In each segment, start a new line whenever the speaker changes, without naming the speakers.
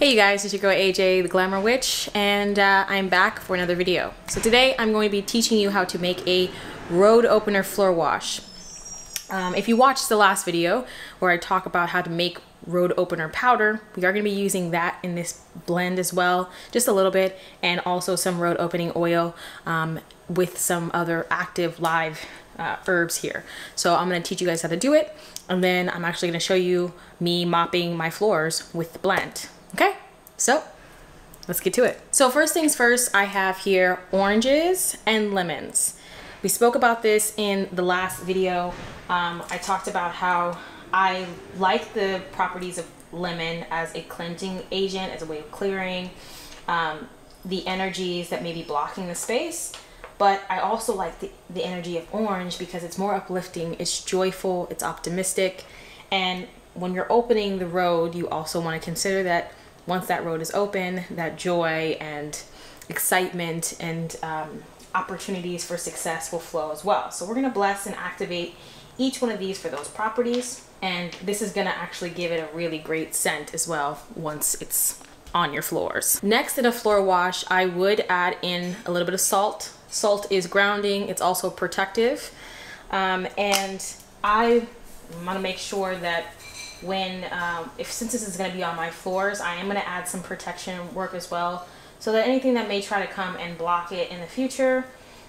Hey you guys, it's your girl AJ, the Glamour Witch, and I'm back for another video. So today I'm going to be teaching you how to make a road opener floor wash. If you watched the last video where I talk about how to make road opener powder, we are going to be using that in this blend as well, just a little bit, and also some road opening oil with some other active live herbs here. So I'm going to teach you guys how to do it, and then I'm actually going to show you me mopping my floors with the blend. Okay, so let's get to it. So first things first, I have here oranges and lemons. We spoke about this in the last video. I talked about how I like the properties of lemon as a cleansing agent, as a way of clearing the energies that may be blocking the space. But I also like the energy of orange because it's more uplifting, it's joyful, it's optimistic. And when you're opening the road, you also want to consider that once that road is open, that joy and excitement and opportunities for success will flow as well. So we're going to bless and activate each one of these for those properties. And this is going to actually give it a really great scent as well once it's on your floors. Next, in a floor wash, I would add in a little bit of salt. Salt is grounding. It's also protective. And I want to make sure that when since this is going to be on my floors, I am going to add some protection work as well, so that anything that may try to come and block it in the future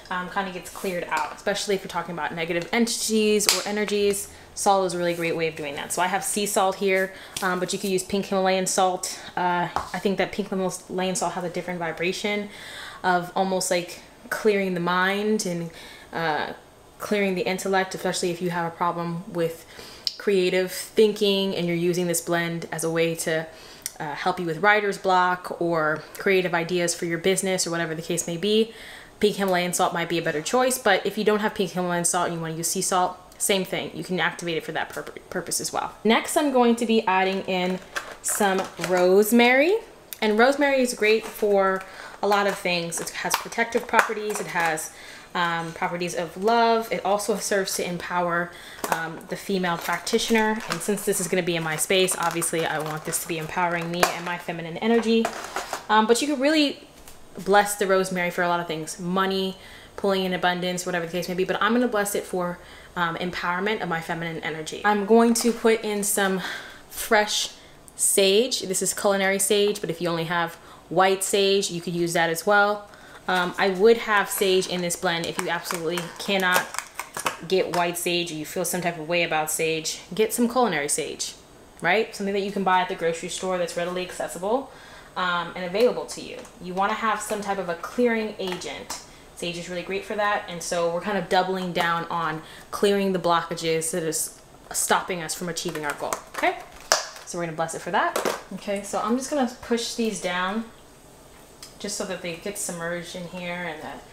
kind of gets cleared out, especially if you're talking about negative entities or energies. Salt is a really great way of doing that. So I have sea salt here, but you could use pink Himalayan salt. I think that pink Himalayan salt has a different vibration of almost like clearing the mind and clearing the intellect, especially if you have a problem with creative thinking and you're using this blend as a way to help you with writer's block or creative ideas for your business or whatever the case may be. Pink Himalayan salt might be a better choice, but if you don't have pink Himalayan salt and you want to use sea salt, same thing. You can activate it for that purpose as well. Next, I'm going to be adding in some rosemary, and rosemary is great for a lot of things. It has protective properties. It has properties of love. It also serves to empower the female practitioner. And since this is going to be in my space, obviously I want this to be empowering me and my feminine energy. But you could really bless the rosemary for a lot of things. Money, pulling in abundance, whatever the case may be. But I'm going to bless it for empowerment of my feminine energy. I'm going to put in some fresh sage. This is culinary sage, but if you only have white sage, you could use that as well. I would have sage in this blend. If you absolutely cannot get white sage or you feel some type of way about sage, get some culinary sage, right? Something that you can buy at the grocery store that's readily accessible and available to you. You want to have some type of a clearing agent. Sage is really great for that, and so we're kind of doubling down on clearing the blockages that is stopping us from achieving our goal, okay? So we're going to bless it for that. Okay, so I'm just going to push these down just so that they get submerged in here, and that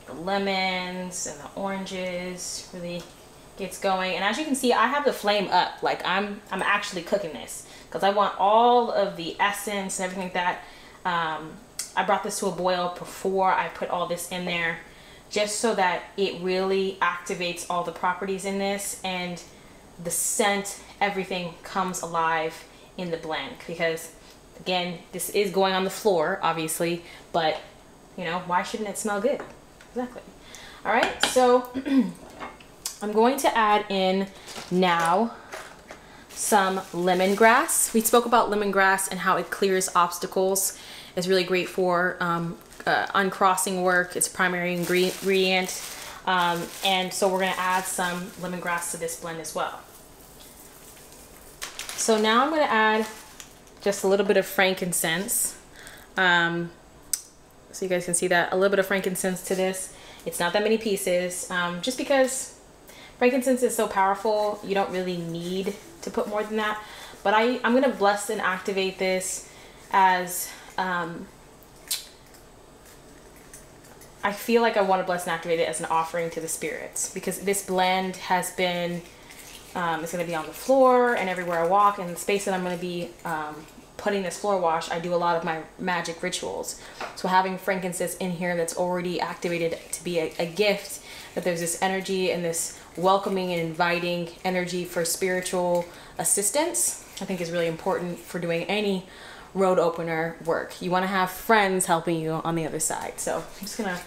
the lemons and the oranges really gets going. And as you can see, I have the flame up. Like I'm actually cooking this because I want all of the essence and everything like that. I brought this to a boil before I put all this in there, just so that it really activates all the properties in this, and the scent, everything comes alive in the blend. Because again, this is going on the floor, obviously, but you know, why shouldn't it smell good? Exactly. All right, so I'm going to add in now some lemongrass. We spoke about lemongrass and how it clears obstacles. It's really great for uncrossing work. It's a primary ingredient. And so we're gonna add some lemongrass to this blend as well. So now I'm gonna add just a little bit of frankincense. So you guys can see that, a little bit of frankincense to this. It's not that many pieces, just because frankincense is so powerful, you don't really need to put more than that. But I'm gonna bless and activate this as, I feel like I want to bless and activate it as an offering to the spirits, because this blend has been, it's going to be on the floor and everywhere I walk, and the space that I'm going to be putting this floor wash, I do a lot of my magic rituals. So having frankincense in here that's already activated to be a gift, that there's this energy and this welcoming and inviting energy for spiritual assistance, I think is really important for doing any road opener work. You want to have friends helping you on the other side. So I'm just gonna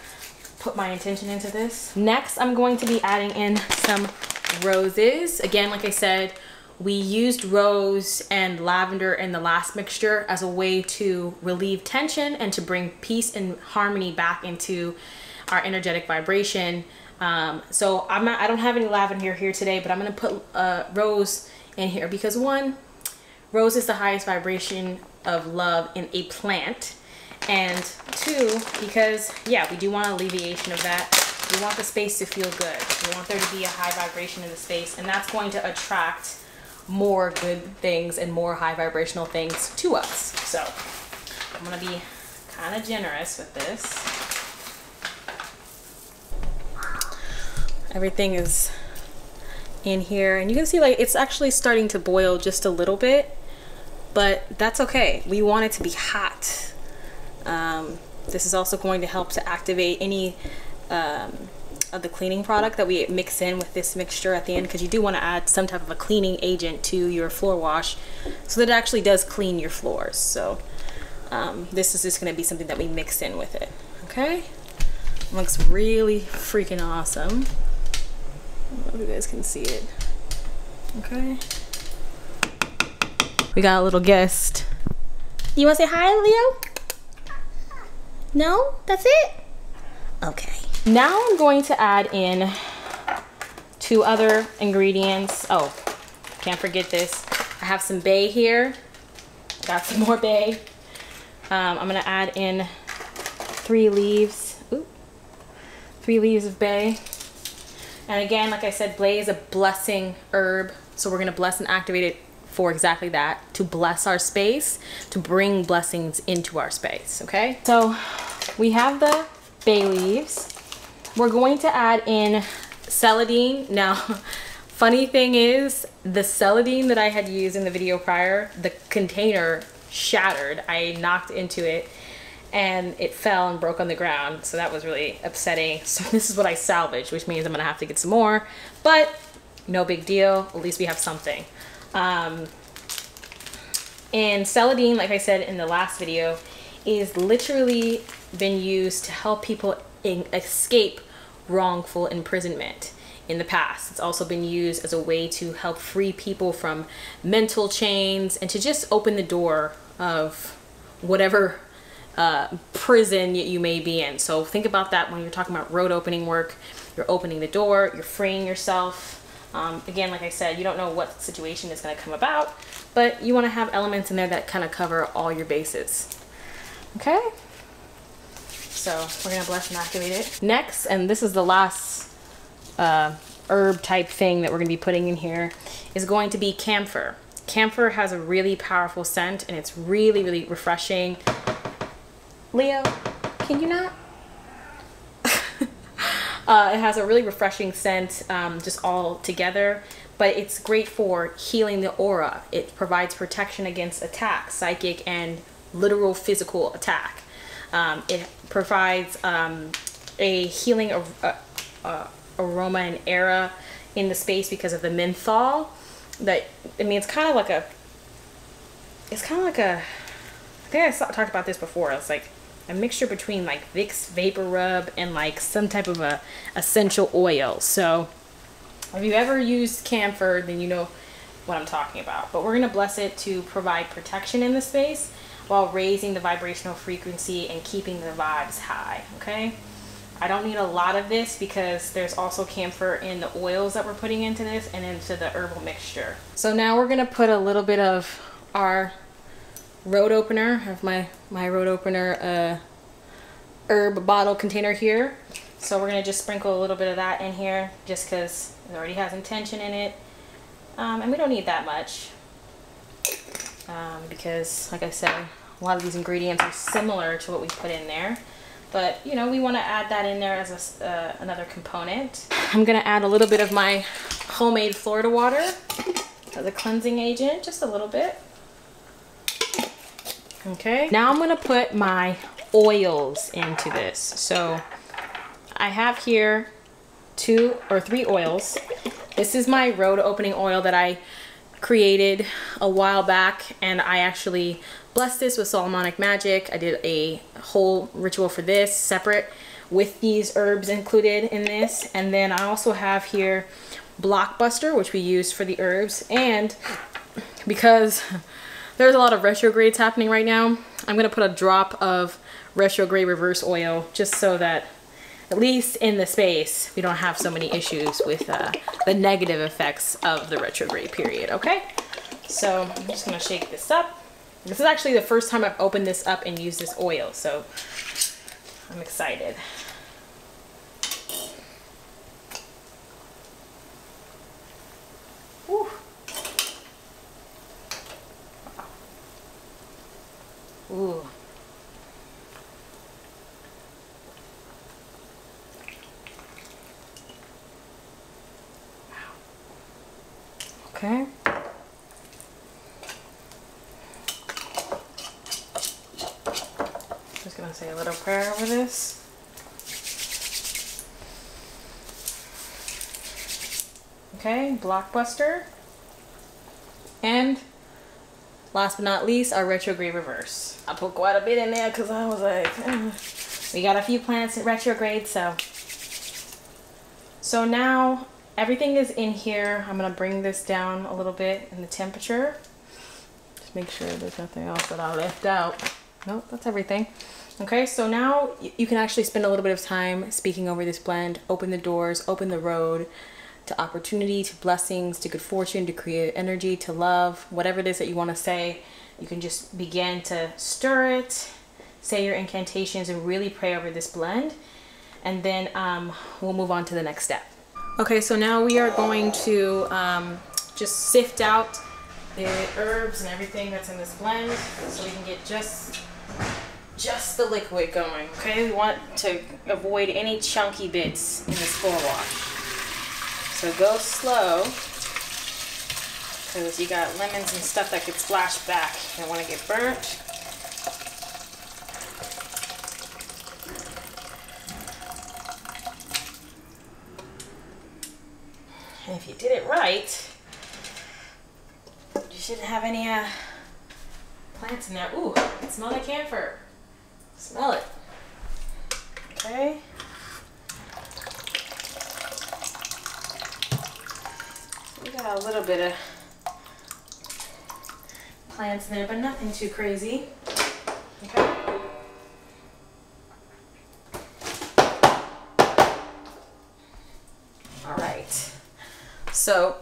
put my intention into this. Next, I'm going to be adding in some roses. Again, like I said, we used rose and lavender in the last mixture as a way to relieve tension and to bring peace and harmony back into our energetic vibration. So I don't have any lavender here today, but I'm gonna put rose in here because one, rose is the highest vibration of love in a plant. And two, because yeah, we do want alleviation of that. We want the space to feel good. We want there to be a high vibration in the space, and that's going to attract more good things and more high vibrational things to us. So I'm gonna be kind of generous with this. Everything is in here, and you can see like it's actually starting to boil just a little bit, but that's okay. We want it to be hot. This is also going to help to activate any of the cleaning product that we mix in with this mixture at the end, because you do want to add some type of a cleaning agent to your floor wash so that it actually does clean your floors. So this is just going to be something that we mix in with it. Okay, it looks really freaking awesome. I don't know if you guys can see it. Okay, we got a little guest. You want to say hi, Leo? No, that's it. Okay. Now I'm going to add in 2 other ingredients. Oh, can't forget this. I have some bay here. Got some more bay. I'm gonna add in 3 leaves. Ooh, 3 leaves of bay. And again, like I said, bay is a blessing herb. So we're gonna bless and activate it for exactly that, to bless our space, to bring blessings into our space, okay? So we have the bay leaves. We're going to add in celandine. Now, funny thing is, the celandine that I had used in the video prior, the container shattered. I knocked into it and it fell and broke on the ground. So that was really upsetting. So this is what I salvaged, which means I'm gonna have to get some more, but no big deal. At least we have something. And celandine, like I said in the last video, is literally been used to help people escape wrongful imprisonment in the past. It's also been used as a way to help free people from mental chains and to just open the door of whatever prison you may be in. So think about that when you're talking about road opening work. You're opening the door, you're freeing yourself. Again, like I said, you don't know what situation is going to come about, but you want to have elements in there that kind of cover all your bases. Okay? So we're going to bless and activate it. Next, and this is the last herb type thing that we're going to be putting in here, is going to be camphor. Camphor has a really powerful scent, and it's really, really refreshing. Leo, can you not? It has a really refreshing scent just all together, but it's great for healing the aura. It provides protection against attack, psychic and literal physical attack. It provides a healing aroma and aura in the space because of the menthol. That, I mean, it's kind of like a, I think I talked about this before. It's like a mixture between like Vicks Vapor Rub and like some type of a essential oil. So if you ever used camphor, then you know what I'm talking about. But we're gonna bless it to provide protection in the space while raising the vibrational frequency and keeping the vibes high, okay? I don't need a lot of this because there's also camphor in the oils that we're putting into this and into the herbal mixture. So now we're gonna put a little bit of our road opener, I have my road opener herb bottle container here. So we're gonna just sprinkle a little bit of that in here just because it already has intention in it. And we don't need that much because, like I said, a lot of these ingredients are similar to what we put in there. But, you know, we want to add that in there as a, another component. I'm going to add a little bit of my homemade Florida water as a cleansing agent, just a little bit. Okay, now I'm going to put my oils into this. So I have here 2 or 3 oils. This is my road opening oil that I created a while back, and I actually blessed this with Solomonic magic. I did a whole ritual for this separate with these herbs included in this. And then I also have here Blockbuster, which we use for the herbs. And because there's a lot of retrogrades happening right now, I'm gonna put a drop of retrograde reverse oil just so that at least in the space we don't have so many issues with the negative effects of the retrograde period. Okay, so I'm just gonna shake this up. This is actually the first time I've opened this up and used this oil, so I'm excited. Whew. Ooh. Okay. Just gonna say a little prayer over this. Okay, Blockbuster. And last but not least, our retrograde reverse. I put quite a bit in there because I was like, we got a few plants in retrograde, so now everything is in here. I'm gonna bring this down a little bit in the temperature. Just make sure there's nothing else that I left out. Nope, that's everything. Okay, so now you can actually spend a little bit of time speaking over this blend. Open the doors, open the road to opportunity, to blessings, to good fortune, to create energy, to love, whatever it is that you want to say. You can just begin to stir it, say your incantations, and really pray over this blend. And then we'll move on to the next step. Okay, so now we are going to just sift out the herbs and everything that's in this blend so we can get just the liquid going. Okay, we want to avoid any chunky bits in this floor wash. So go slow, because you got lemons and stuff that could splash back. You don't want to get burnt. And if you did it right, you shouldn't have any plants in there. Ooh, I can smell the camphor. Smell it. Okay. We got a little bit of plants in there, but nothing too crazy. Okay. All right. So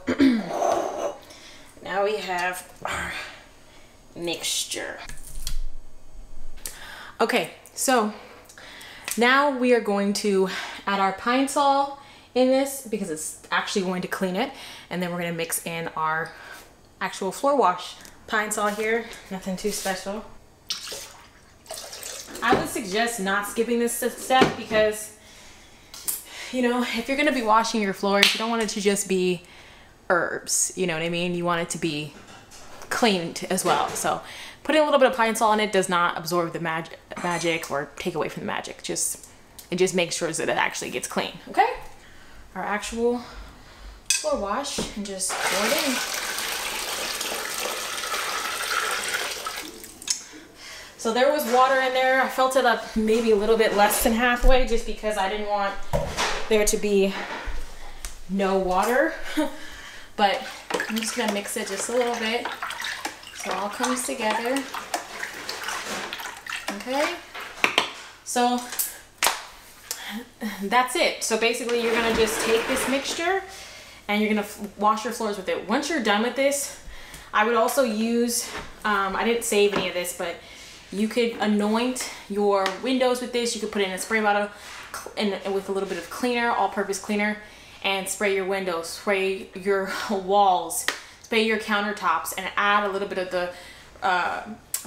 now we have our mixture. Okay, so now we are going to add our pine sol in this because it's actually going to clean it, and then we're going to mix in our actual floor wash. Pine sol here, nothing too special. I would suggest not skipping this step because, you know, if you're going to be washing your floors, you don't want it to just be herbs, you know what I mean? You want it to be cleaned as well. So putting a little bit of pine sol in it does not absorb the magic or take away from the magic. It just makes sure that it actually gets clean. Okay, our actual floor wash, and just pour it in. So there was water in there. I filled it up maybe a little bit less than halfway just because I didn't want there to be no water. But I'm just gonna mix it just a little bit so it all comes together. Okay, so that's it. So basically you're gonna just take this mixture and you're gonna wash your floors with it. Once you're done with this, I would also use, I didn't save any of this, but you could anoint your windows with this. You could put it in a spray bottle and with a little bit of cleaner, all-purpose cleaner, and spray your windows, spray your walls, spray your countertops, and add a little bit of the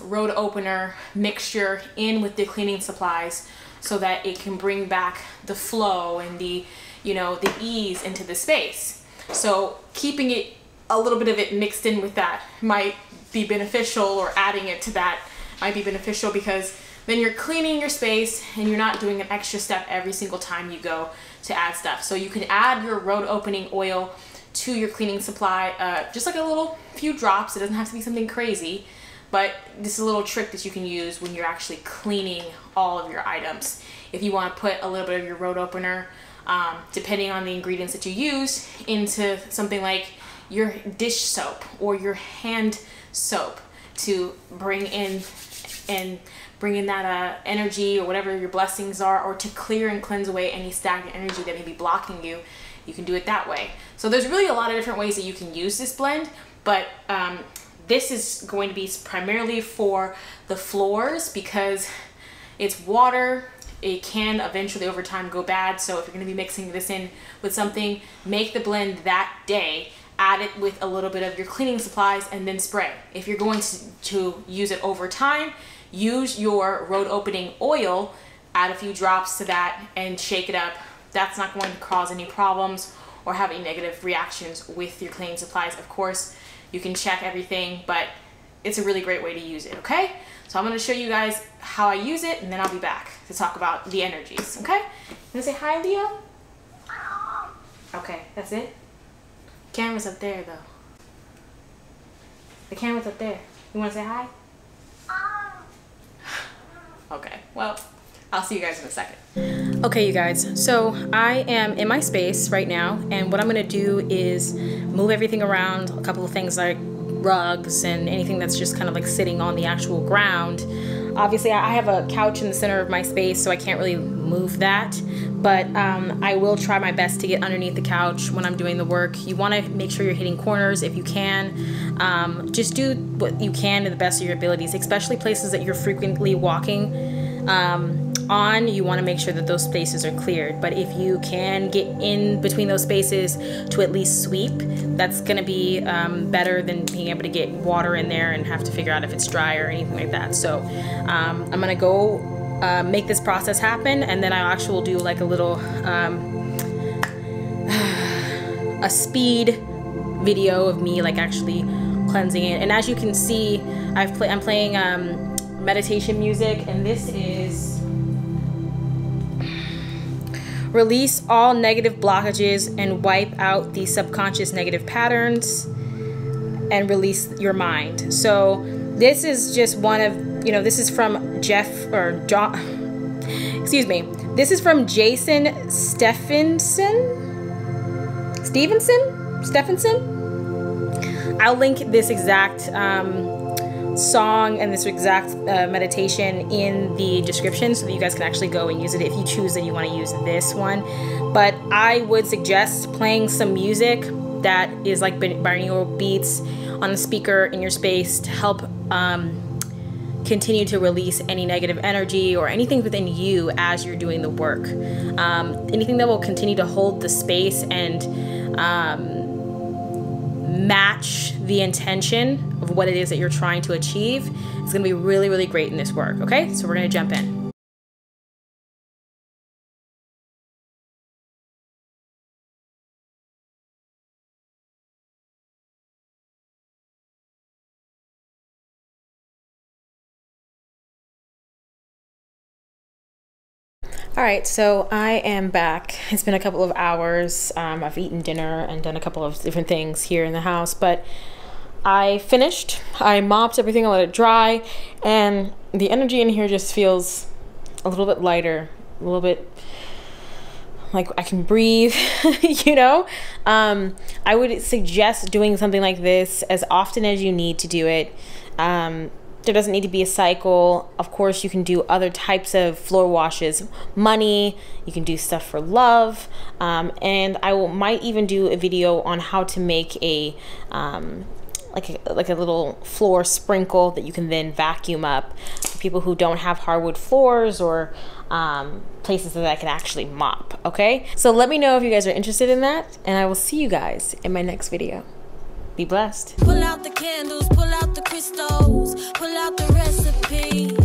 road opener mixture in with the cleaning supplies so that it can bring back the flow and the, you know, the ease into the space. So keeping it, a little bit of it mixed in with that might be beneficial, or adding it to that might be beneficial, because then you're cleaning your space and you're not doing an extra step every single time you go to add stuff. So you can add your road opening oil to your cleaning supply, just like a little few drops. It doesn't have to be something crazy, but this is a little trick that you can use when you're actually cleaning all of your items. If you want to put a little bit of your road opener, depending on the ingredients that you use, into something like your dish soap or your hand soap to bring in that energy or whatever your blessings are, or to clear and cleanse away any stagnant energy that may be blocking you, you can do it that way. So there's really a lot of different ways that you can use this blend, but this is going to be primarily for the floors because it's water. It can eventually over time go bad, so if you're going to be mixing this in with something, make the blend that day, add it with a little bit of your cleaning supplies, and then spray. If you're going to use it over time, use your road opening oil, add a few drops to that and shake it up. That's not going to cause any problems or have any negative reactions with your cleaning supplies. Of course, you can check everything, but it's a really great way to use it, okay? So I'm gonna show you guys how I use it, and then I'll be back to talk about the energies, okay? You wanna say hi, Leo? Okay, that's it? Camera's up there, though. The camera's up there. You wanna say hi? Okay, well, I'll see you guys in a second. Okay, you guys, so I am in my space right now, and what I'm gonna do is move everything around, a couple of things like rugs and anything that's just kind of like sitting on the actual ground. Obviously, I have a couch in the center of my space, so I can't really move that, but I will try my best to get underneath the couch when I'm doing the work. You want to make sure you're hitting corners if you can. Just do what you can to the best of your abilities, especially places that you're frequently walking on. You want to make sure that those spaces are cleared, but if you can get in between those spaces to at least sweep, that's going to be better than being able to get water in there and have to figure out if it's dry or anything like that. So I'm going to go make this process happen, and then I actually will do like a little a speed video of me like actually cleansing it. And as you can see, I'm playing meditation music, and this is release all negative blockages and wipe out the subconscious negative patterns and release your mind. So this is just one of, this is from this is from Jason Stephenson. I'll link this exact song and this exact meditation in the description so that you guys can actually go and use it if you choose that you want to use this one. But I would suggest playing some music that is like binaural beats on the speaker in your space to help continue to release any negative energy or anything within you as you're doing the work. Anything that will continue to hold the space and match the intention of what it is that you're trying to achieve. It's gonna be really, really great in this work, okay? So we're gonna jump in. All right, so I am back. It's been a couple of hours. I've eaten dinner and done a couple of different things here in the house, but I finished. I mopped everything, I let it dry, and the energy in here just feels a little bit lighter, a little bit like I can breathe, you know? I would suggest doing something like this as often as you need to do it. There doesn't need to be a cycle. Of course, you can do other types of floor washes, money, you can do stuff for love, and I might even do a video on how to make a like a little floor sprinkle that you can then vacuum up for people who don't have hardwood floors or places that I can actually mop, okay? So let me know if you guys are interested in that, and I will see you guys in my next video. Be blessed. Pull out the candles, pull out the crystals, pull out the recipe.